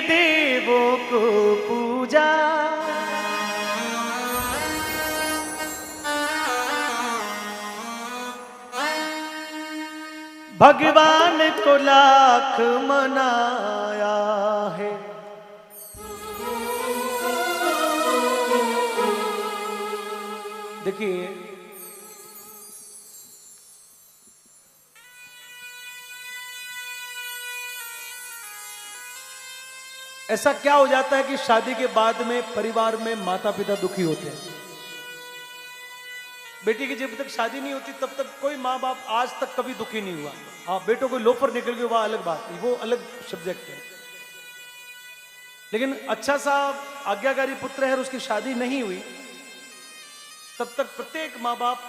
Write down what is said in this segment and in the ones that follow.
देवों को पूजा, भगवान को लाख मनाया है। देखिए, ऐसा क्या हो जाता है कि शादी के बाद में परिवार में माता पिता दुखी होते हैं। बेटी की जब तक शादी नहीं होती तब तक कोई माँ बाप आज तक कभी दुखी नहीं हुआ। हाँ, बेटों को लोफर निकल गए, वह अलग बात है, वो अलग सब्जेक्ट है। लेकिन अच्छा सा आज्ञाकारी पुत्र है और उसकी शादी नहीं हुई, तब तक प्रत्येक माँ बाप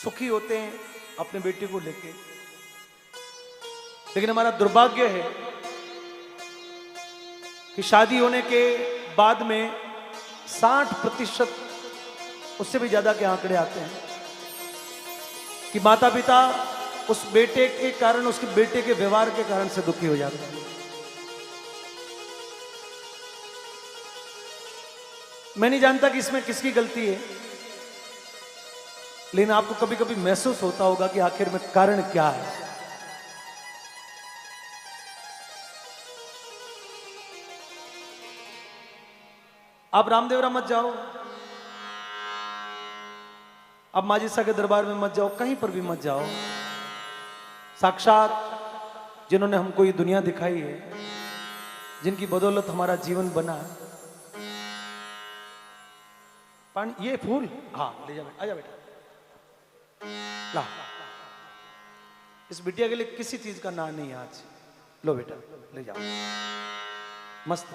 सुखी होते हैं अपने बेटे को लेके। लेकिन हमारा दुर्भाग्य है कि शादी होने के बाद में 60% उससे भी ज्यादा के आंकड़े आते हैं कि माता पिता उस बेटे के कारण, उसके बेटे के व्यवहार के कारण से दुखी हो जाते हैं। मैं नहीं जानता कि इसमें किसकी गलती है, लेकिन आपको कभी कभी महसूस होता होगा कि आखिर में कारण क्या है। आप रामदेवरा मत जाओ, आप माजिसा के दरबार में मत जाओ, कहीं पर भी मत जाओ। साक्षात जिन्होंने हमको ये दुनिया दिखाई है, जिनकी बदौलत हमारा जीवन बना। पानी, ये फूल, हाँ ले जा बेटा, आजा बेटा, ला। इस बिटिया के लिए किसी चीज का ना नहीं है आज। लो बेटा, ले जाओ, मस्त।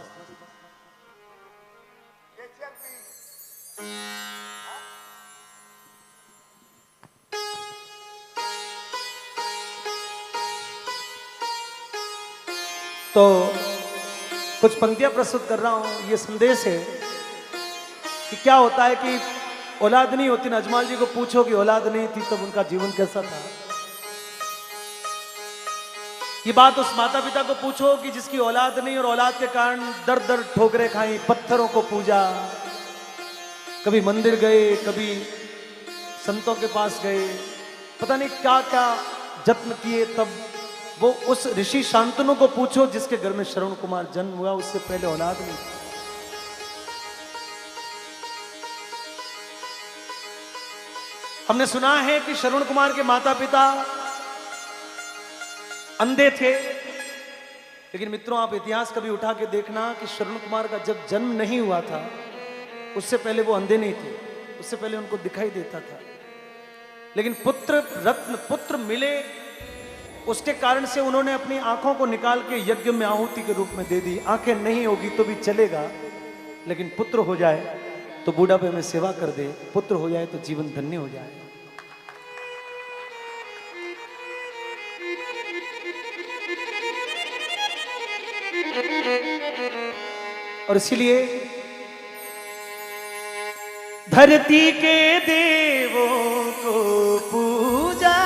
तो कुछ पंक्तियां प्रस्तुत कर रहा हूं। ये संदेश है कि क्या होता है कि औलाद नहीं होती ना। अजमाल जी को पूछो कि औलाद नहीं थी तब उनका जीवन कैसा था। ये बात उस माता पिता को पूछो कि जिसकी औलाद नहीं और औलाद के कारण दर दर ठोकरें खाई, पत्थरों को पूजा, कभी मंदिर गए, कभी संतों के पास गए, पता नहीं क्या क्या जत्न किए। तब वो उस ऋषि शांतनु को पूछो जिसके घर में श्रवण कुमार जन्म हुआ, उससे पहले औलाद नहीं। हमने सुना है कि श्रवण कुमार के माता पिता अंधे थे, लेकिन मित्रों आप इतिहास कभी उठा के देखना कि श्रवण कुमार का जब जन्म नहीं हुआ था उससे पहले वो अंधे नहीं थे, उससे पहले उनको दिखाई देता था। लेकिन पुत्र रत्न पुत्र मिले, उसके कारण से उन्होंने अपनी आंखों को निकाल के यज्ञ में आहुति के रूप में दे दी। आंखें नहीं होगी तो भी चलेगा, लेकिन पुत्र हो जाए तो बूढ़ापे में सेवा कर दे, पुत्र हो जाए तो जीवन धन्य हो जाए। और इसीलिए धरती के देवों को पूजा,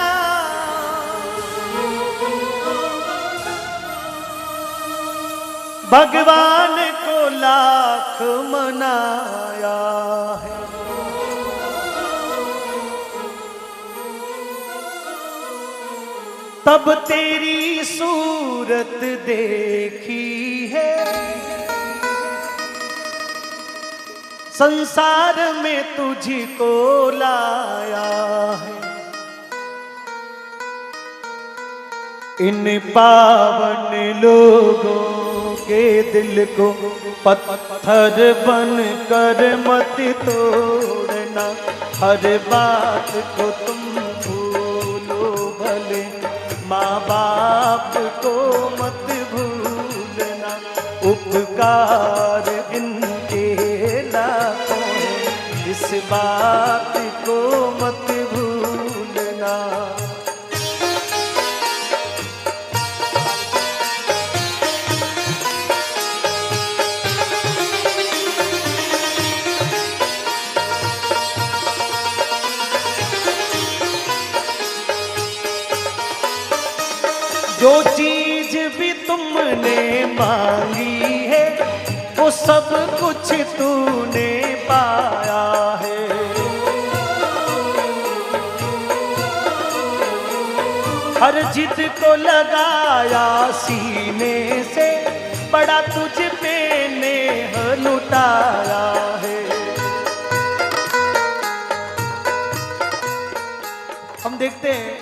भगवान को लाख मनाया है। तब तेरी सूरत देखी है, संसार में तुझी को लाया है। इन पावन लोगों के दिल को पत्थर बन कर मत तोड़ना, हर बात को तुम भूलो भले, माँ बाप को मत भूलना, उपकार इनके लाखों हैं, इस बात को मत भूलना। जो चीज भी तुमने मांगी है वो सब कुछ तूने पाया है। हर जिद को लगाया सीने से, बड़ा तुझ पे नेह लुटाया है। हम देखते हैं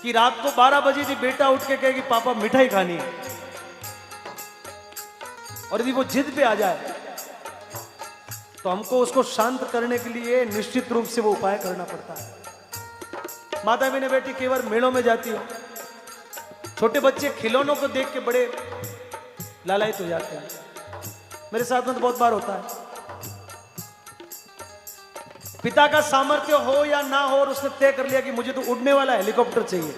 कि रात को 12 बजे थी, बेटा उठ के कहे कि पापा मिठाई खानी है, और यदि वो जिद पे आ जाए तो हमको उसको शांत करने के लिए निश्चित रूप से वो उपाय करना पड़ता है। माता बहने बेटी कई बार मेलों में जाती हो, छोटे बच्चे खिलौनों को देख के बड़े लालायित हो जाते हैं। मेरे साथ में तो बहुत बार होता है। पिता का सामर्थ्य हो या ना हो, और उसने तय कर लिया कि मुझे तो उड़ने वाला हेलीकॉप्टर चाहिए,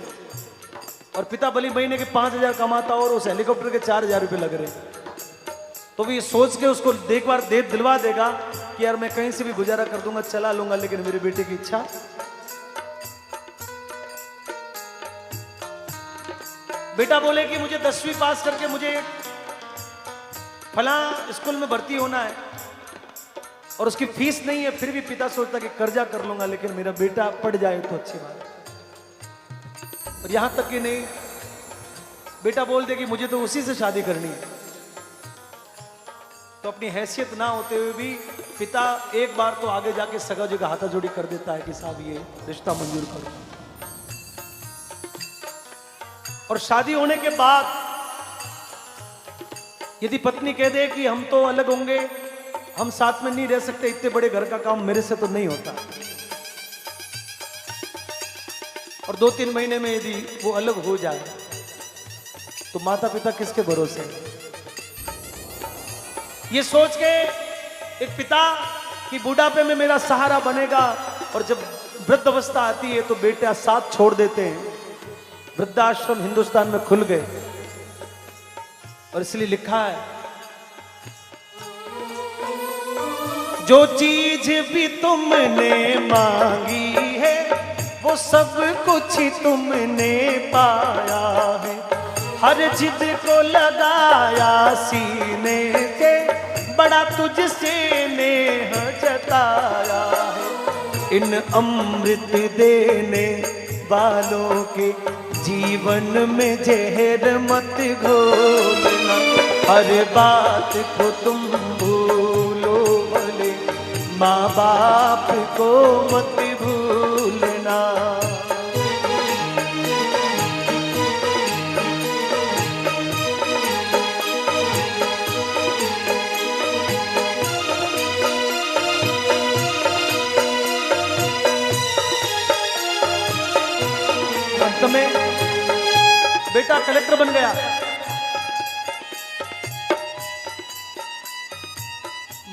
और पिता भली महीने के 5,000 कमाता और उस हेलीकॉप्टर के 4,000 रुपए लग रहे, तो भी सोच के उसको एक बार दे दिलवा देगा कि यार मैं कहीं से भी गुजारा कर दूंगा, चला लूंगा, लेकिन मेरे बेटे की इच्छा। बेटा बोले कि मुझे 10वीं पास करके मुझे फला स्कूल में भर्ती होना है और उसकी फीस नहीं है, फिर भी पिता सोचता कि कर्जा कर लूंगा, लेकिन मेरा बेटा पढ़ जाए तो अच्छी बात है। और यहां तक कि नहीं, बेटा बोल दे कि मुझे तो उसी से शादी करनी है, तो अपनी हैसियत ना होते हुए भी पिता एक बार तो आगे जाके सगा जी का हाथाजोड़ी कर देता है कि साहब ये रिश्ता मंजूर करो। और शादी होने के बाद यदि पत्नी कह दे कि हम तो अलग होंगे, हम साथ में नहीं रह सकते, इतने बड़े घर का काम मेरे से तो नहीं होता, और 2-3 महीने में यदि वो अलग हो जाए तो माता पिता किसके भरोसे? ये सोच के एक पिता कि बुढ़ापे में मेरा सहारा बनेगा, और जब वृद्ध अवस्था आती है तो बेटा साथ छोड़ देते हैं। वृद्धाश्रम हिंदुस्तान में खुल गए, और इसलिए लिखा है, जो चीज भी तुमने मांगी है वो सब कुछ तुमने पाया है। हर जिद को लगाया सीने से, बड़ा तुझसे नेह जताया है। इन अमृत देने वालों के जीवन में जहर मत घोलना, हर बात को तुम भूलो भले, माँ बाप को मत भूलना। अंत में बेटा कलेक्टर बन गया।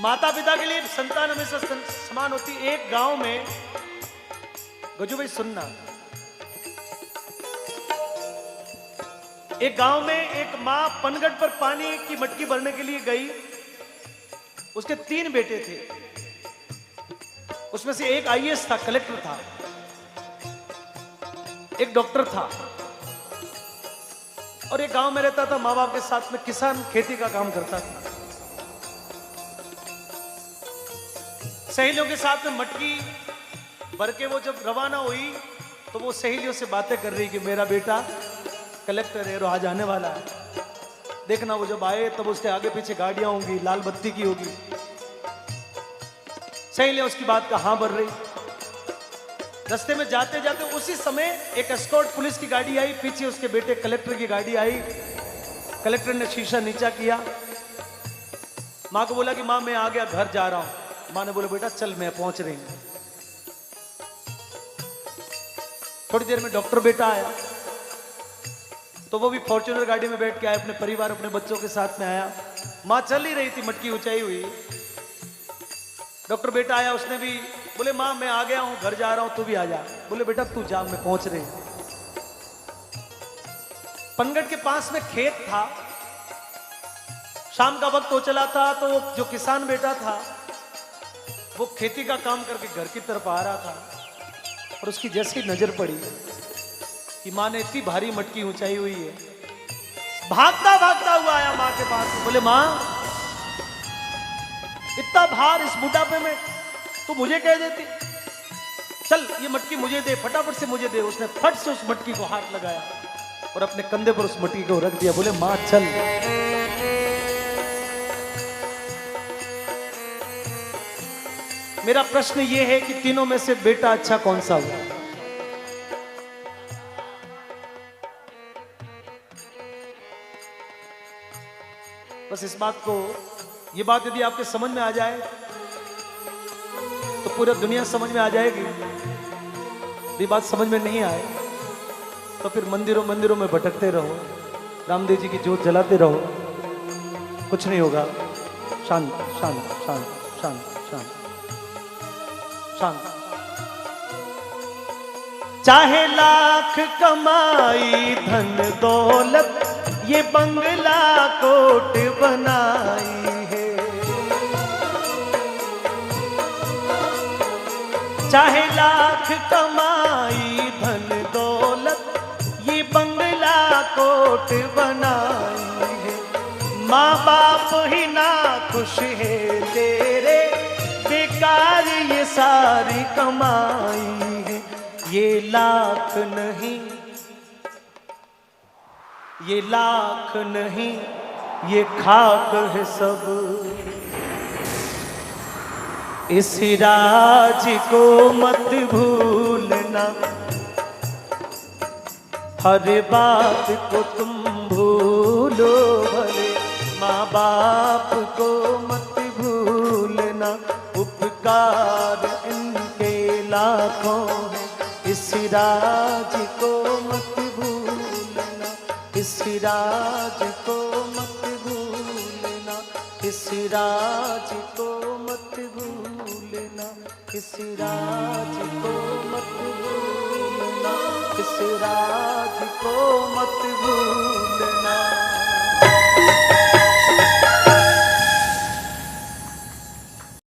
माता पिता के लिए संतान हमेशा समान होती। एक गांव में, गजू भाई सुनना, एक गांव में एक मां पनगढ़ पर पानी की मटकी भरने के लिए गई। उसके 3 बेटे थे, उसमें से एक आईएएस था, कलेक्टर था, एक डॉक्टर था, और एक गांव में रहता था, माँ बाप के साथ में किसान खेती का काम करता था। सहेलियों के साथ में मटकी भर के वो जब रवाना हुई तो वो सहेलियों से बातें कर रही कि मेरा बेटा कलेक्टर है और आज आने वाला है, देखना वो जब आए तब उसके आगे पीछे गाड़ियां होंगी, लाल बत्ती की होगी। सहेलियां उसकी बात का हाँ भर रही। रास्ते में जाते जाते उसी समय एक एस्कॉर्ट पुलिस की गाड़ी आई, पीछे उसके बेटे कलेक्टर की गाड़ी आई। कलेक्टर ने शीशा नीचा किया, माँ को बोला कि माँ मैं आ गया, घर जा रहा हूं। माँ ने बोला बेटा चल मैं पहुंच रही हूं। थोड़ी देर में डॉक्टर बेटा आया, तो वो भी फॉर्च्यूनर गाड़ी में बैठ के आया, अपने परिवार अपने बच्चों के साथ में आया। माँ चल ही रही थी, मटकी ऊंचाई हुई। डॉक्टर बेटा आया, उसने भी बोले माँ मैं आ गया हूं, घर जा रहा हूं, तू भी आ जा। बोले बेटा तू जा, मैं पहुंच रही हूं। पनगढ़ के पास में खेत था, शाम का वक्त हो चला था, तो जो किसान बेटा था वो खेती का काम करके घर की तरफ आ रहा था, और उसकी जैसी नजर पड़ी कि माँ ने इतनी भारी मटकी ऊंचाई हुई है। भागता भागता हुआ आया माँ के पास, बोले माँ इतना भार इस बुढ़ापे में तू मुझे कह देती, चल ये मटकी मुझे दे, फटाफट से मुझे दे। उसने फट से उस मटकी को हाथ लगाया और अपने कंधे पर उस मटकी को रख दिया। बोले माँ चल। मेरा प्रश्न ये है कि तीनों में से बेटा अच्छा कौन सा हुआ? बस इस बात को, ये बात यदि आपके समझ में आ जाए तो पूरी दुनिया समझ में आ जाएगी। ये बात समझ में नहीं आए तो फिर मंदिरों मंदिरों में भटकते रहो, रामदेव जी की जोत जलाते रहो, कुछ नहीं होगा। शांत शांत शांत शांत शांत शांत। चाहे लाख कमाई धन दौलत, ये बंगला कोट बनाई है। चाहे लाख कमाई धन दौलत, ये बंगला कोट बनाई है। माँ बाप ही ना खुश है तेरे, बेकार ये सारी कमाई है। ये लाख नहीं, ये लाख नहीं, ये खाक है सब। इस राज को मत भूलना, हर बात को तुम भूलो भले। माँ बाप को मत भूलना, उपकार इनके लाखों हैं। इस राज को मत भूलना, इस राज को मत भूलना, इस राज को मत भूलना, इस राज को मत भूलना, इस राज को मत भूलना।